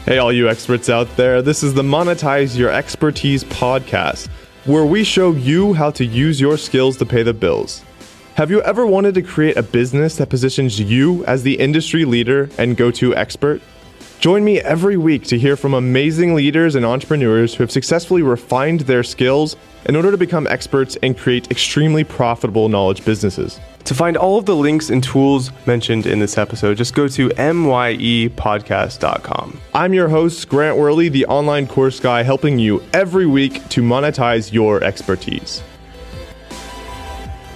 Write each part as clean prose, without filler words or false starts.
Hey, all you experts out there, this is the Monetize Your Expertise podcast, where we show you how to use your skills to pay the bills. Have you ever wanted to create a business that positions you as the industry leader and go-to expert? Join me every week to hear from amazing leaders and entrepreneurs who have successfully refined their skills in order to become experts and create extremely profitable knowledge businesses. To find all of the links and tools mentioned in this episode, just go to myepodcast.com. I'm your host, Grant Weherley, the online course guy, helping you every week to monetize your expertise.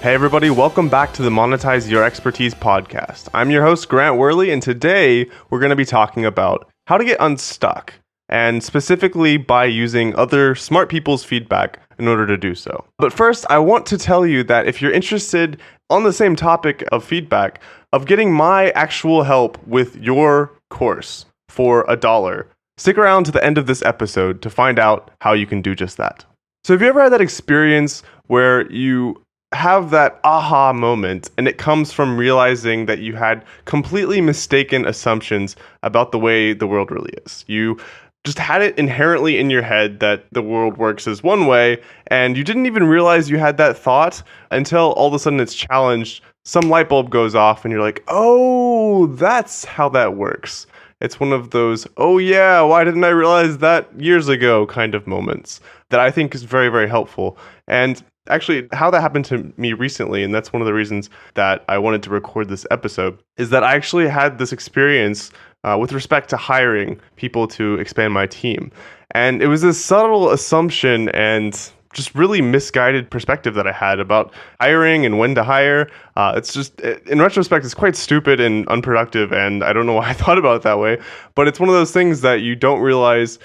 Hey everybody, welcome back to the Monetize Your Expertise podcast. I'm your host, Grant Weherley, and today we're going to be talking about how to get unstuck, and specifically by using other smart people's feedback in order to do so. But first, I want to tell you that if you're interested on the same topic of feedback, of getting my actual help with your course for $1, stick around to the end of this episode to find out how you can do just that. So have you ever had that experience where you have that aha moment and it comes from realizing that you had completely mistaken assumptions about the way the world really is? You just had it inherently in your head that the world works as one way, and you didn't even realize you had that thought until all of a sudden it's challenged, some light bulb goes off, and you're like, oh, that's how that works. It's one of those, oh yeah, why didn't I realize that years ago kind of moments that I think is very, very helpful. And actually, how that happened to me recently, and that's one of the reasons that I wanted to record this episode, is that I actually had this experience with respect to hiring people to expand my team. And it was this subtle assumption and just really misguided perspective that I had about hiring and when to hire. It's just, in retrospect, it's quite stupid and unproductive, and I don't know why I thought about it that way, but it's one of those things that you don't realize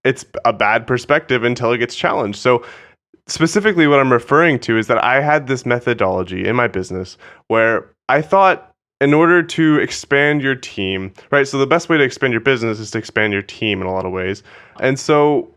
it's a bad perspective until it gets challenged. So specifically what I'm referring to is that I had this methodology in my business where I thought, in order to expand your team, right? So the best way to expand your business is to expand your team in a lot of ways. And so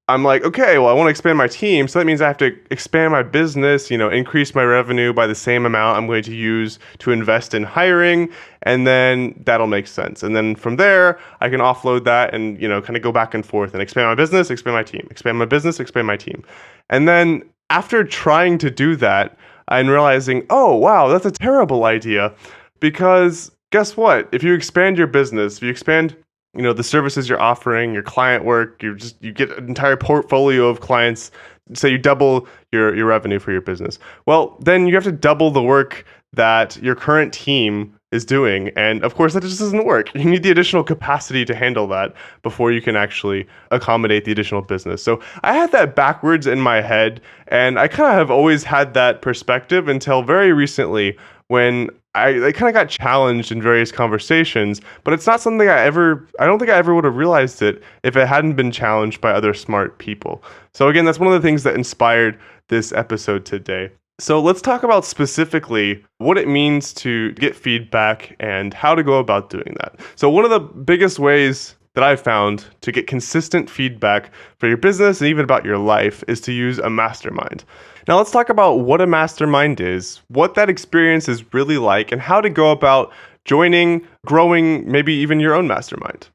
I'm like, okay, well, I want to expand my team. So that means I have to expand my business, increase my revenue by the same amount I'm going to use to invest in hiring. And then that'll make sense. And then from there, I can offload that and, kind of go back and forth and expand my business, expand my team, expand my business, expand my team. And then after trying to do that and realizing, oh, wow, that's a terrible idea. Because guess what? If you expand your business, if you expand, the services you're offering, your client work, you get an entire portfolio of clients, say you double your revenue for your business. Well, then you have to double the work that your current team is doing. And of course, that just doesn't work. You need the additional capacity to handle that before you can actually accommodate the additional business. So I had that backwards in my head, and I kind of have always had that perspective until very recently when I kind of got challenged in various conversations, but it's not something I don't think I ever would have realized it if it hadn't been challenged by other smart people. So again, that's one of the things that inspired this episode today. So let's talk about specifically what it means to get feedback and how to go about doing that. So one of the biggest ways that I've found to get consistent feedback for your business and even about your life is to use a mastermind. Now let's talk about what a mastermind is, what that experience is really like, and how to go about joining, growing, maybe even your own mastermind.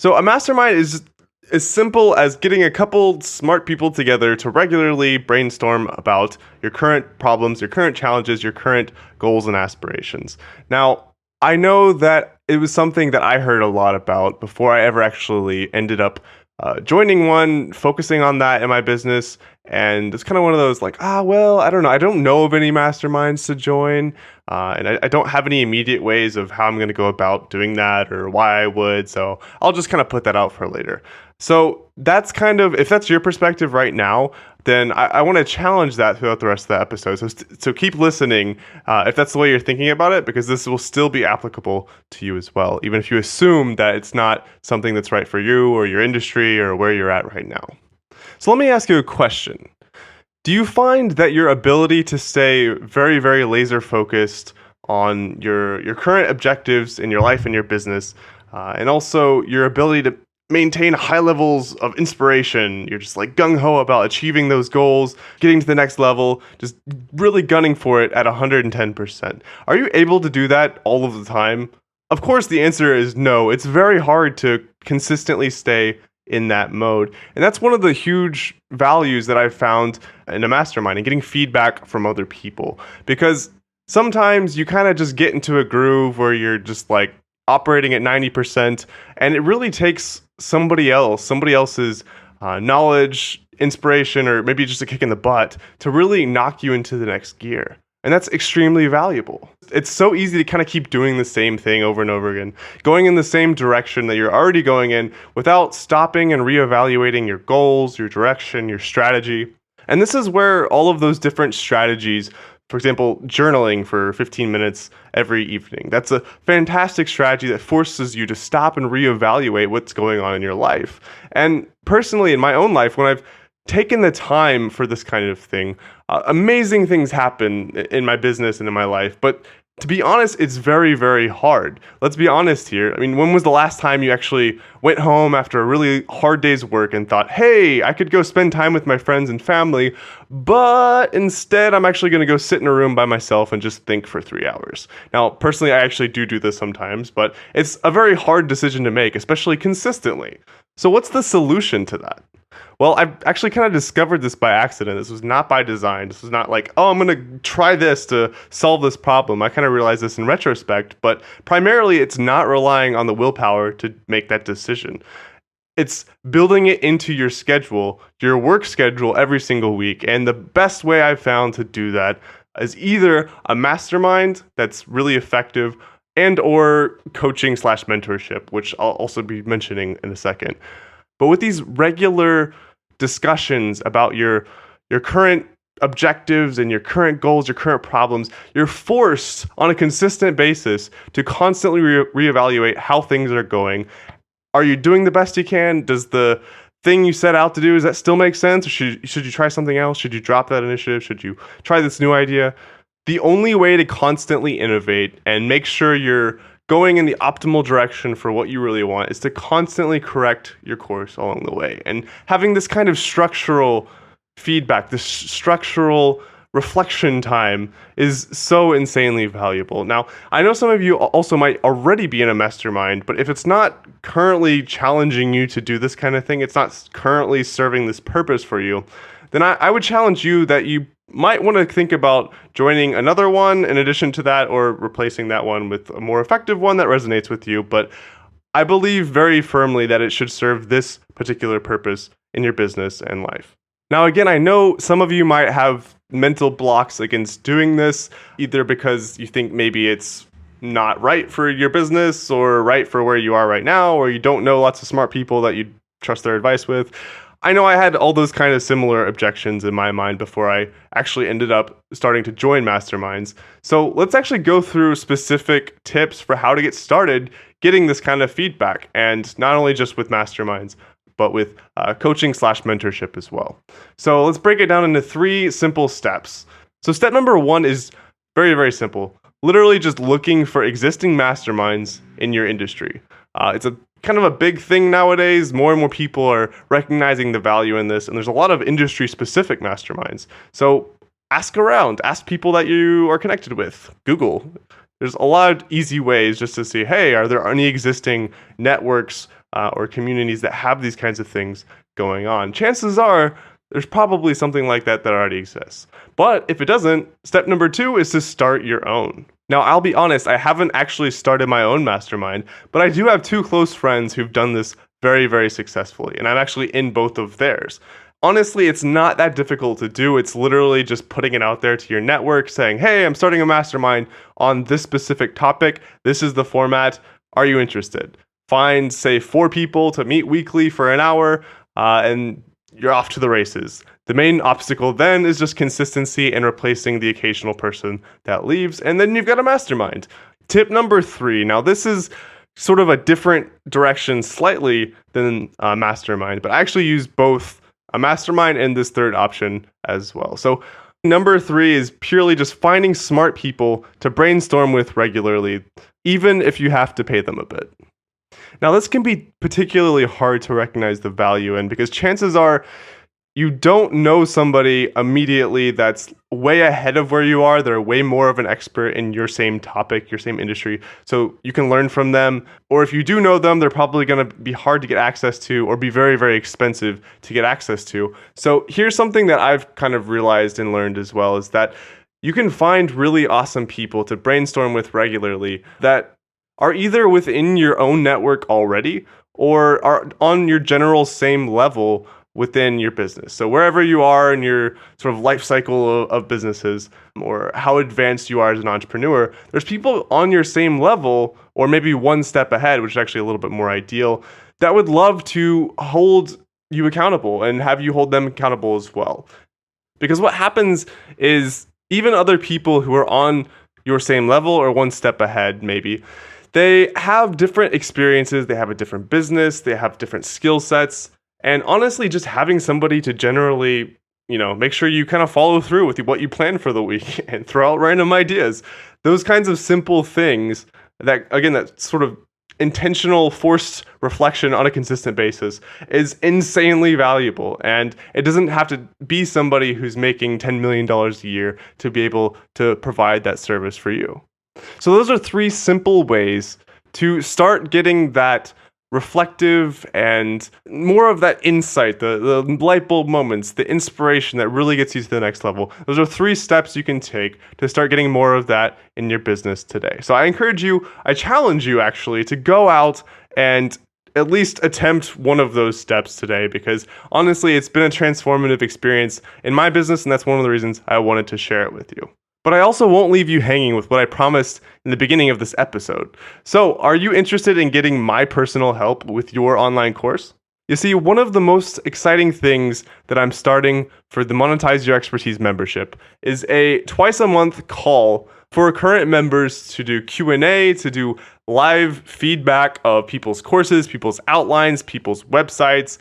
So a mastermind is as simple as getting a couple smart people together to regularly brainstorm about your current problems, your current challenges, your current goals and aspirations. Now, I know that it was something that I heard a lot about before I ever actually ended up joining one, focusing on that in my business. And it's kind of one of those like, I don't know. I don't know of any masterminds to join. And I don't have any immediate ways of how I'm going to go about doing that or why I would. So I'll just kind of put that out for later. So that's kind of, if that's your perspective right now, then I want to challenge that throughout the rest of the episode. So keep listening if that's the way you're thinking about it, because this will still be applicable to you as well, even if you assume that it's not something that's right for you or your industry or where you're at right now. So let me ask you a question. Do you find that your ability to stay very, very laser focused on your current objectives in your life and your business, and also your ability to maintain high levels of inspiration, you're just like gung-ho about achieving those goals, getting to the next level, just really gunning for it at 110%. Are you able to do that all of the time? Of course, the answer is no. It's very hard to consistently stay in that mode. And that's one of the huge values that I've found in a mastermind and getting feedback from other people. Because sometimes you kind of just get into a groove where you're just like operating at 90%, and it really takes somebody else's knowledge, inspiration, or maybe just a kick in the butt to really knock you into the next gear. And that's extremely valuable. It's so easy to kind of keep doing the same thing over and over again, going in the same direction that you're already going in without stopping and reevaluating your goals, your direction, your strategy. And this is where all of those different strategies, for example, journaling for 15 minutes every evening. That's a fantastic strategy that forces you to stop and reevaluate what's going on in your life. And personally, in my own life, when I've taken the time for this kind of thing, amazing things happen in my business and in my life. But to be honest, it's very, very hard. Let's be honest here. I mean, when was the last time you actually went home after a really hard day's work and thought, hey, I could go spend time with my friends and family, but instead I'm actually going to go sit in a room by myself and just think for 3 hours? Now, personally, I actually do this sometimes, but it's a very hard decision to make, especially consistently. So what's the solution to that? Well, I've actually kind of discovered this by accident. This was not by design. This was not like, oh, I'm going to try this to solve this problem. I kind of realized this in retrospect, but primarily it's not relying on the willpower to make that decision. It's building it into your schedule, your work schedule every single week. And the best way I've found to do that is either a mastermind that's really effective and or coaching/mentorship, which I'll also be mentioning in a second. But with these regular discussions about your current objectives and your current goals, your current problems, you're forced on a consistent basis to constantly reevaluate how things are going. Are you doing the best you can? Does the thing you set out to do, does that still make sense? Or should you try something else? Should you drop that initiative? Should you try this new idea? The only way to constantly innovate and make sure you're going in the optimal direction for what you really want is to constantly correct your course along the way. And having this kind of structural feedback, this structural reflection time is so insanely valuable. Now, I know some of you also might already be in a mastermind, but if it's not currently challenging you to do this kind of thing, it's not currently serving this purpose for you, then I would challenge you that you might want to think about joining another one in addition to that, or replacing that one with a more effective one that resonates with you. But I believe very firmly that it should serve this particular purpose in your business and life. Now, again, I know some of you might have mental blocks against doing this, either because you think maybe it's not right for your business or right for where you are right now, or you don't know lots of smart people that you trust their advice with. I know I had all those kind of similar objections in my mind before I actually ended up starting to join masterminds. So let's actually go through specific tips for how to get started getting this kind of feedback, and not only just with masterminds, but with coaching/mentorship as well. So let's break it down into 3 simple steps. So step number 1 is very, very simple. Literally just looking for existing masterminds in your industry. It's a kind of a big thing nowadays. More and more people are recognizing the value in this, and there's a lot of industry-specific masterminds. So ask around, ask people that you are connected with. Google. There's a lot of easy ways just to see, hey, are there any existing networks or communities that have these kinds of things going on? Chances are there's probably something like that already exists. But if it doesn't, step number 2 is to start your own. Now, I'll be honest, I haven't actually started my own mastermind, but I do have 2 close friends who've done this very, very successfully, and I'm actually in both of theirs. Honestly, it's not that difficult to do. It's literally just putting it out there to your network, saying, hey, I'm starting a mastermind on this specific topic. This is the format. Are you interested? Find, say, 4 people to meet weekly for an hour, and you're off to the races. The main obstacle then is just consistency and replacing the occasional person that leaves, and then you've got a mastermind. Tip number 3. Now, this is sort of a different direction slightly than a mastermind, but I actually use both a mastermind and this third option as well. So number 3 is purely just finding smart people to brainstorm with regularly, even if you have to pay them a bit. Now, this can be particularly hard to recognize the value in, because chances are you don't know somebody immediately that's way ahead of where you are. They're way more of an expert in your same topic, your same industry. So you can learn from them. Or if you do know them, they're probably going to be hard to get access to or be very, very expensive to get access to. So here's something that I've kind of realized and learned as well is that you can find really awesome people to brainstorm with regularly that are either within your own network already or are on your general same level within your business. So wherever you are in your sort of life cycle of businesses or how advanced you are as an entrepreneur, there's people on your same level or maybe one step ahead, which is actually a little bit more ideal, that would love to hold you accountable and have you hold them accountable as well. Because what happens is even other people who are on your same level or one step ahead, maybe, they have different experiences, they have a different business, they have different skill sets. And honestly, just having somebody to generally, make sure you kind of follow through with what you plan for the week and throw out random ideas. Those kinds of simple things that sort of intentional, forced reflection on a consistent basis is insanely valuable. And it doesn't have to be somebody who's making $10 million a year to be able to provide that service for you. So those are 3 simple ways to start getting that reflective and more of that insight, the light bulb moments, the inspiration that really gets you to the next level. Those are 3 steps you can take to start getting more of that in your business today. So I challenge you actually to go out and at least attempt one of those steps today, because honestly, it's been a transformative experience in my business, and that's one of the reasons I wanted to share it with you. But I also won't leave you hanging with what I promised in the beginning of this episode. So, are you interested in getting my personal help with your online course? You see, one of the most exciting things that I'm starting for the Monetize Your Expertise membership is a twice-a-month call for current members to do Q&A, to do live feedback of people's courses, people's outlines, people's websites,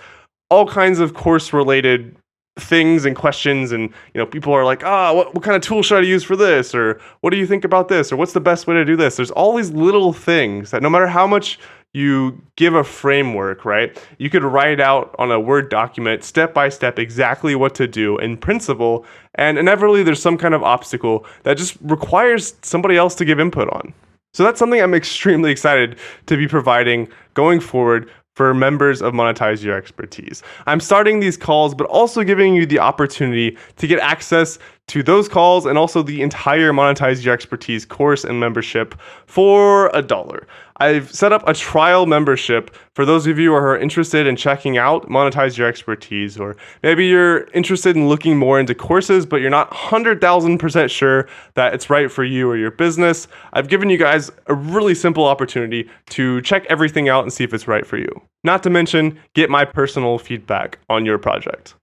all kinds of course-related things and questions, and people are like, what kind of tool should I use for this, or what do you think about this, or what's the best way to do this? There's all these little things that no matter how much you give a framework, right, you could write out on a Word document step by step exactly what to do in principle, and inevitably there's some kind of obstacle that just requires somebody else to give input on. So that's something I'm extremely excited to be providing going forward for members of Monetize Your Expertise. I'm starting these calls, but also giving you the opportunity to get access to those calls and also the entire Monetize Your Expertise course and membership for $1. I've set up a trial membership for those of you who are interested in checking out Monetize Your Expertise, or maybe you're interested in looking more into courses, but you're not 100,000% sure that it's right for you or your business. I've given you guys a really simple opportunity to check everything out and see if it's right for you. Not to mention, get my personal feedback on your project.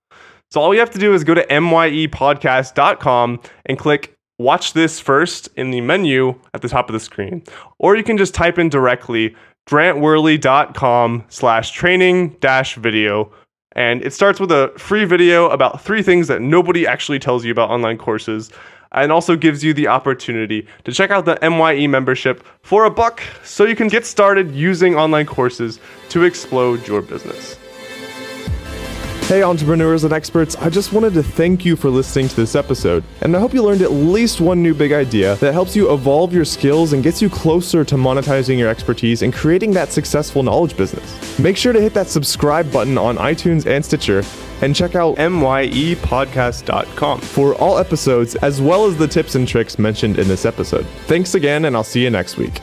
So all you have to do is go to myepodcast.com and click Watch This First in the menu at the top of the screen. Or you can just type in directly grantweherley.com/training-video. And it starts with a free video about 3 things that nobody actually tells you about online courses, and also gives you the opportunity to check out the MYE membership for $1 so you can get started using online courses to explode your business. Hey entrepreneurs and experts, I just wanted to thank you for listening to this episode, and I hope you learned at least one new big idea that helps you evolve your skills and gets you closer to monetizing your expertise and creating that successful knowledge business. Make sure to hit that subscribe button on iTunes and Stitcher, and check out myepodcast.com for all episodes as well as the tips and tricks mentioned in this episode. Thanks again, and I'll see you next week.